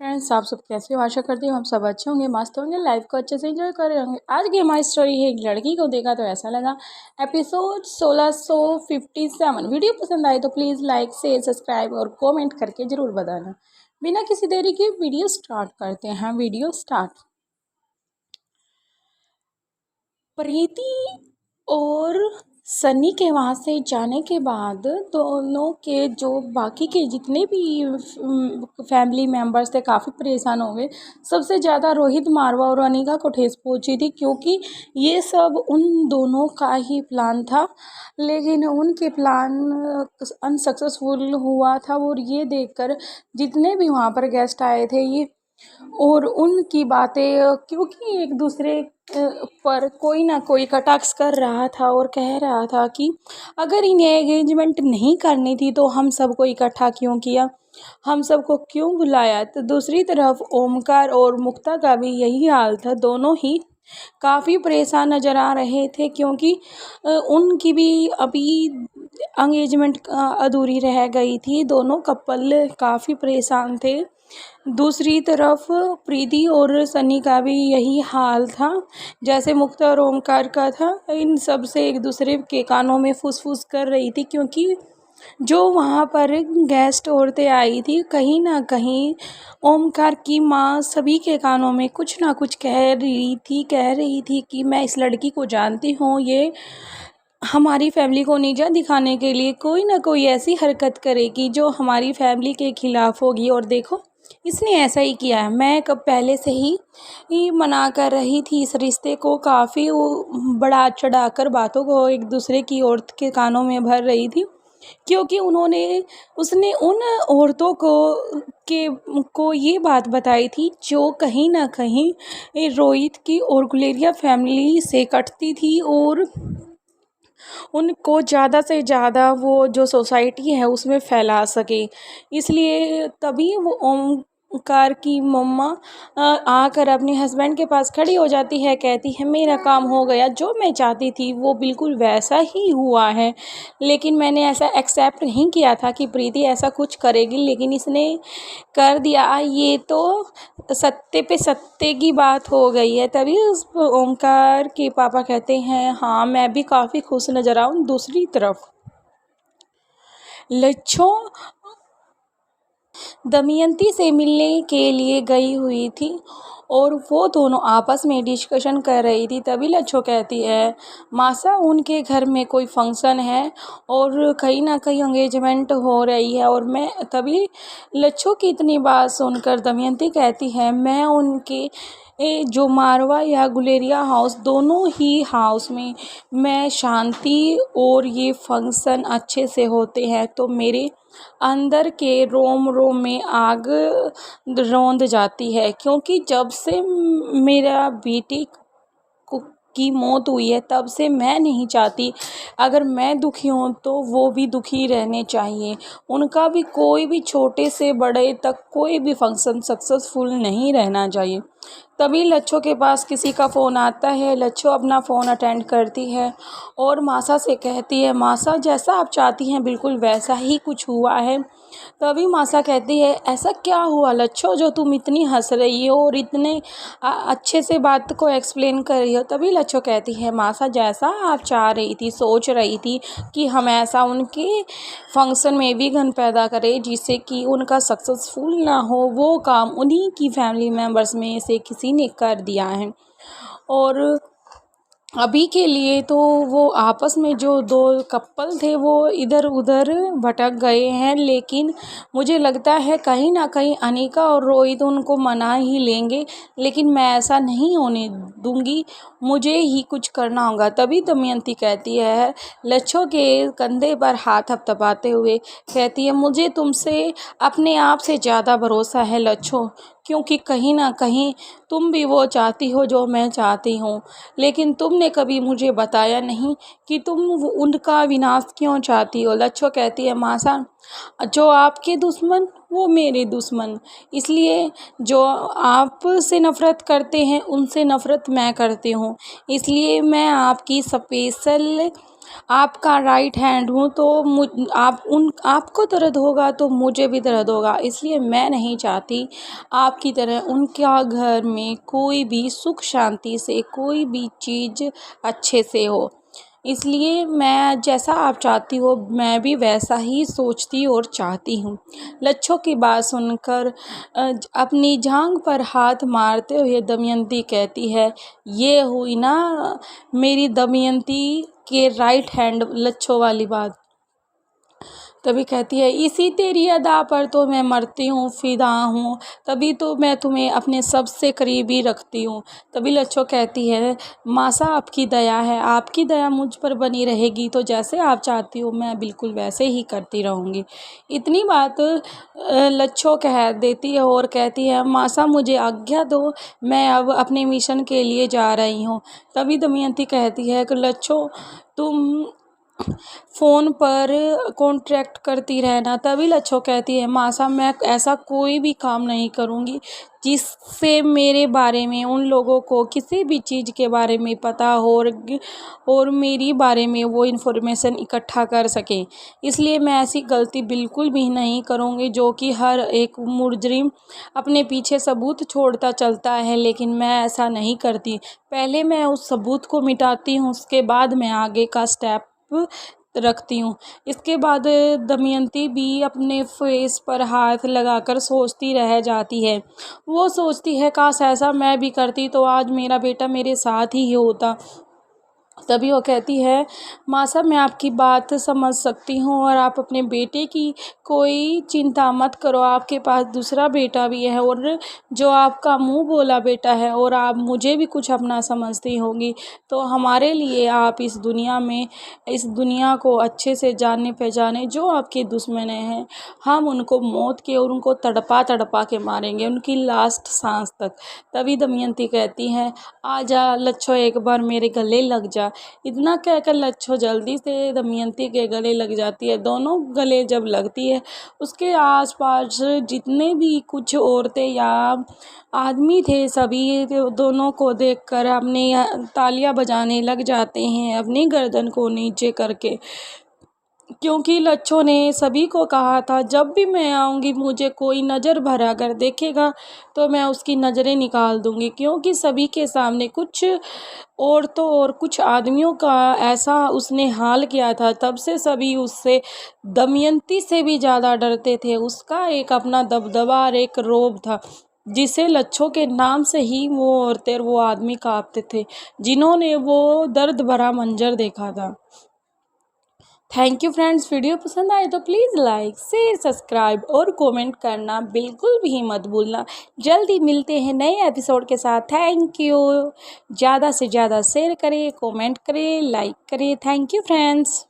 Friends, आप सब कैसे हो? आशा करती हूँ आप सब अच्छे होंगे, मस्त होंगे, लाइफ को अच्छे से एंजॉय कर रहे होंगे। आज की हमारी स्टोरी है, एक लड़की को देखा तो ऐसा लगा। एपिसोड 1657। वीडियो पसंद आए तो प्लीज़ लाइक शेयर सब्सक्राइब और कमेंट करके ज़रूर बताना। बिना किसी देरी के वीडियो स्टार्ट करते हैं। Video start. प्रीति और सनी के वहाँ से जाने के बाद दोनों के जो बाकी के जितने भी फैमिली मेम्बर्स थे काफ़ी परेशान हो गए। सबसे ज़्यादा रोहित, मारवा और अनिका को ठेस पहुंची थी, क्योंकि ये सब उन दोनों का ही प्लान था। लेकिन उनके प्लान अनसक्सेसफुल हुआ था, और ये देखकर जितने भी वहाँ पर गेस्ट आए थे ये और उनकी बातें, क्योंकि एक दूसरे पर कोई ना कोई कटाक्ष कर रहा था और कह रहा था कि अगर इन्हें एंगेजमेंट नहीं करनी थी तो हम सबको इकट्ठा क्यों किया, हम सबको क्यों बुलाया। तो दूसरी तरफ ओमकार और मुक्ता का भी यही हाल था। दोनों ही काफ़ी परेशान नज़र आ रहे थे, क्योंकि उनकी भी अभी एंगेजमेंट अधूरी रह गई थी। दोनों कपल काफ़ी परेशान थे। दूसरी तरफ प्रीति और सनी का भी यही हाल था, जैसे मुक्ता और ओमकार का था। इन सब से एक दूसरे के कानों में फुसफुस कर रही थी, क्योंकि जो वहाँ पर गेस्ट औरतें आई थी, कहीं ना कहीं ओमकार की माँ सभी के कानों में कुछ ना कुछ कह रही थी कि मैं इस लड़की को जानती हूँ, ये हमारी फैमिली को नीचा दिखाने के लिए कोई ना कोई ऐसी हरकत करेगी जो हमारी फैमिली के खिलाफ होगी। और देखो, इसने ऐसा ही किया है। मैं कब पहले से ही मना कर रही थी इस रिश्ते को, काफ़ी बढ़ा चढ़ाकर बातों को एक दूसरे की औरत के कानों में भर रही थी, क्योंकि उसने उन औरतों को ये बात बताई थी जो कहीं ना कहीं रोहित की और गुलेरिया फैमिली से कटती थी, और उनको ज़्यादा से ज़्यादा वो जो सोसाइटी है उसमें फैला सके। इसलिए तभी वो ओमकार की मम्मा आकर अपने हस्बैंड के पास खड़ी हो जाती है, कहती है मेरा काम हो गया, जो मैं चाहती थी वो बिल्कुल वैसा ही हुआ है। लेकिन मैंने ऐसा एक्सेप्ट नहीं किया था कि प्रीति ऐसा कुछ करेगी, लेकिन इसने कर दिया। ये तो सत्ते पे सत्ते की बात हो गई है। तभी उस ओमकार के पापा कहते हैं हाँ, मैं भी काफ़ी खुश नज़र आऊँ। दूसरी तरफ लच्छो दमयंती से मिलने के लिए गई हुई थी, और वो दोनों आपस में डिस्कशन कर रही थी। तभी लच्छो कहती है मासा, उनके घर में कोई फंक्शन है और कहीं ना कहीं एंगेजमेंट हो रही है। और मैं तभी लच्छो की इतनी बात सुनकर दमयंती कहती है मैं उनके जो मारवा या गुलेरिया हाउस, दोनों ही हाउस में मैं शांति और ये फंक्शन अच्छे से होते हैं तो मेरे अंदर के रोम रोम में आग रौंद जाती है, क्योंकि जब से मेरा बेटी की मौत हुई है तब से मैं नहीं चाहती, अगर मैं दुखी हूँ तो वो भी दुखी रहने चाहिए। उनका भी कोई भी छोटे से बड़े तक कोई भी फंक्शन सक्सेसफुल नहीं रहना चाहिए। तभी लच्छो के पास किसी का फ़ोन आता है। लच्छो अपना फ़ोन अटेंड करती है और मासा से कहती है मासा, जैसा आप चाहती हैं बिल्कुल वैसा ही कुछ हुआ है। तभी मासा कहती है ऐसा क्या हुआ लच्छो जो तुम इतनी हंस रही हो और इतने अच्छे से बात को एक्सप्लेन कर रही हो। तभी लच्छो कहती है मासा, जैसा आप चाह रही थी, सोच रही थी कि हम ऐसा उनके फंक्शन में विघ्न पैदा करें जिससे कि उनका सक्सेसफुल ना हो, वो काम उन्हीं की फैमिली मेम्बर्स में से किसी ने कर दिया है। और अभी के लिए तो वो आपस में जो दो कपल थे वो इधर उधर भटक गए हैं, लेकिन मुझे लगता है कहीं ना कहीं अनिका और रोहित उनको मना ही लेंगे, लेकिन मैं ऐसा नहीं होने दूंगी, मुझे ही कुछ करना होगा। तभी दमयंती कहती है लच्छो के कंधे पर हाथ थपथपाते हुए, कहती है मुझे तुमसे अपने आप से ज़्यादा भरोसा है लच्छो, क्योंकि कहीं ना कहीं तुम भी वो चाहती हो जो मैं चाहती हूँ, लेकिन तुमने कभी मुझे बताया नहीं कि तुम उनका विनाश क्यों चाहती हो। लच्छो कहती है मासा, जो आपके दुश्मन वो मेरे दुश्मन, इसलिए जो आपसे नफ़रत करते हैं उनसे नफ़रत मैं करती हूँ, इसलिए मैं आपकी स्पेशल आपका राइट हैंड हूँ, तो आपको दर्द होगा तो मुझे भी दर्द होगा, इसलिए मैं नहीं चाहती आपकी तरह उनका घर में कोई भी सुख शांति से कोई भी चीज़ अच्छे से हो। इसलिए मैं जैसा आप चाहती हो मैं भी वैसा ही सोचती और चाहती हूँ। लच्छो की बात सुनकर अपनी जांघ पर हाथ मारते हुए दमयंती कहती है, ये हुई ना मेरी दमयंती के राइट हैंड लच्छो वाली बात। तभी कहती है, इसी तेरी अदा पर तो मैं मरती हूँ, फिदा हूँ, तभी तो मैं तुम्हें अपने सबसे करीबी रखती हूँ। तभी लच्छो कहती है, मासा आपकी दया है, आपकी दया मुझ पर बनी रहेगी तो जैसे आप चाहती हो मैं बिल्कुल वैसे ही करती रहूँगी। इतनी बात लच्छो कह देती है और कहती है, मासा मुझे आज्ञा दो, मैं अब अपने मिशन के लिए जा रही हूँ। तभी दमयंती कहती है कि लच्छो तुम फ़ोन पर कॉन्ट्रैक्ट करती रहना। तभी लच्छो कहती है, मासा मैं ऐसा कोई भी काम नहीं करूँगी जिससे मेरे बारे में उन लोगों को किसी भी चीज़ के बारे में पता हो और मेरी बारे में वो इन्फॉर्मेशन इकट्ठा कर सकें। इसलिए मैं ऐसी गलती बिल्कुल भी नहीं करूँगी जो कि हर एक मुजरिम अपने पीछे सबूत छोड़ता चलता है, लेकिन मैं ऐसा नहीं करती। पहले मैं उस सबूत को मिटाती हूँ, उसके बाद मैं आगे का स्टेप रखती हूँ। इसके बाद दमयंती भी अपने फेस पर हाथ लगाकर सोचती रह जाती है। वो सोचती है, काश ऐसा मैं भी करती तो आज मेरा बेटा मेरे साथ ही होता। तभी वो कहती है, माँ साहब मैं आपकी बात समझ सकती हूँ और आप अपने बेटे की कोई चिंता मत करो, आपके पास दूसरा बेटा भी है और जो आपका मुंह बोला बेटा है और आप मुझे भी कुछ अपना समझती होंगी, तो हमारे लिए आप इस दुनिया में इस दुनिया को अच्छे से जाने पहचाने जो आपके दुश्मन हैं हम उनको मौत के और उनको तड़पा तड़पा के मारेंगे उनकी लास्ट सांस तक। तभी दमयंती कहती है, आजा लच्छो एक बार मेरे गले लग जा। इतना कहकर लच्छो जल्दी से दमयंती के गले लग जाती है। दोनों गले जब लगती है उसके आसपास जितने भी कुछ औरतें या आदमी थे सभी दोनों को देखकर अपनी तालियां बजाने लग जाते हैं अपनी गर्दन को नीचे करके, क्योंकि लच्छो ने सभी को कहा था जब भी मैं आऊँगी मुझे कोई नज़र भरा कर देखेगा तो मैं उसकी नज़रें निकाल दूँगी। क्योंकि सभी के सामने कुछ औरतों और कुछ आदमियों का ऐसा उसने हाल किया था, तब से सभी उससे दमयंती से भी ज़्यादा डरते थे। उसका एक अपना दबदबा और एक रौब था जिसे लच्छो के नाम से ही वो औरतें और वो आदमी कांपते थे जिन्होंने वो दर्द भरा मंजर देखा था। थैंक यू फ्रेंड्स, वीडियो पसंद आए तो प्लीज़ लाइक शेयर सब्सक्राइब और कमेंट करना बिल्कुल भी मत भूलना। जल्दी मिलते हैं नए एपिसोड के साथ। Thank you. ज़्यादा से ज़्यादा शेयर करें, कमेंट करें, लाइक करें। Thank you friends.